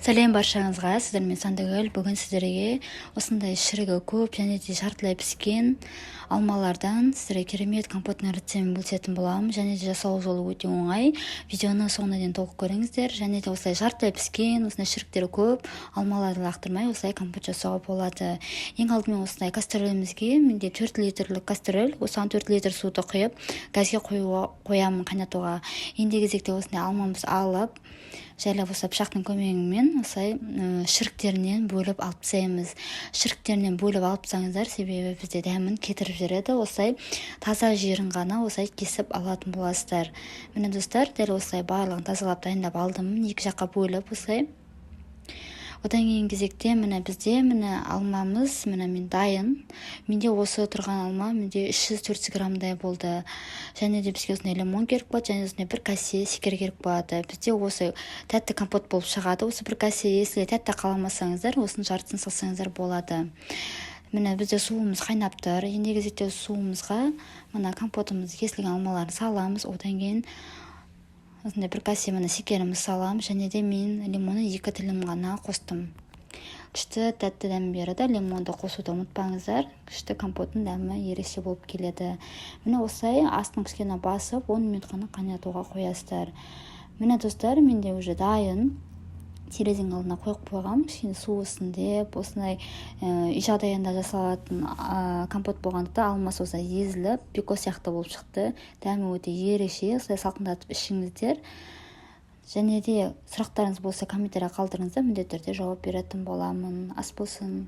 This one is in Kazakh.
Сәлем баршаңызға, сіздермен Сандыгүл. Бүгін сіздерге осындай шірігі көп және де жартылай піскен алмалардан сіздерге керемет компоттың рецептін бөлісетін боламын. Және де жасау жолы өте оңай. Видеоны соңына дейін толық көріңіздер. Және де осылай жартылай піскен, осындай шіріктері көп алмаларды лақтырмай осылай компот жасауға болады. Ең алдымен осындай кастрөлімізге менде 4 литрлік кастрөл, осыған 4 литр суды құйып, газге қоямын қайнатуға. Ендігі кезекте осындай алмамыз алып, жайлап осылай пышақтың көмегімен осылай шіріктерінен бөліп алып тастаймыз. Шіріктерінен бөліп алып тастаңыздар, себебі бізде дәмін кетіріп жібереді. Осылай таза жерін ғана осылай кесіп алатын боласыздар. Міне достар, дәл осылай барлығын тазалап дайындап алдым. Екі жаққа бөліп осылай. Одан кейін кезекте бізде алмамыз мен дайын. Менде осы тұрған алма менде 300-400 граммдай болды. Және де бізге осындай лимон керек болады, және осындай бір кәсе шекер керек болады. Бізде осы тәтті компот болып шығады. Осы бір кәсе, если тәтті қаламасаңыздар, осының жартысын салсаңыздар болады. Бізде суымыз қайнап тұр. Енді кезекте суымызға компотымыз кесілген алмаларын саламыз. Одан кейін осындай бір кәсе шекеріміз салам, және де мен лимоны 2 тілім ғана қостым. Күшті тәтті дәм береді. Лимонды қосуды ұмытпаңыздар. Күшті компоттың дәмі ерекше болып келеді. Осылай астын кішкене басып 10 минут қана қайнатуға қоясыздар. Достар, менде уже дайын. Терезенің алдына қойып қойғам, кішкене су өссін деп, осындай үй жағдайында жасалатын компот болғандықта алмасы осылай езіліп, пико сияқты болып шықты. Дәмі өте ерекше, осылай салқындатып ішіңіздер. Және де сұрақтарыңыз болса комментария қалдырыңыздар, міндетті түрде жауап беретін боламын. Ас болсын.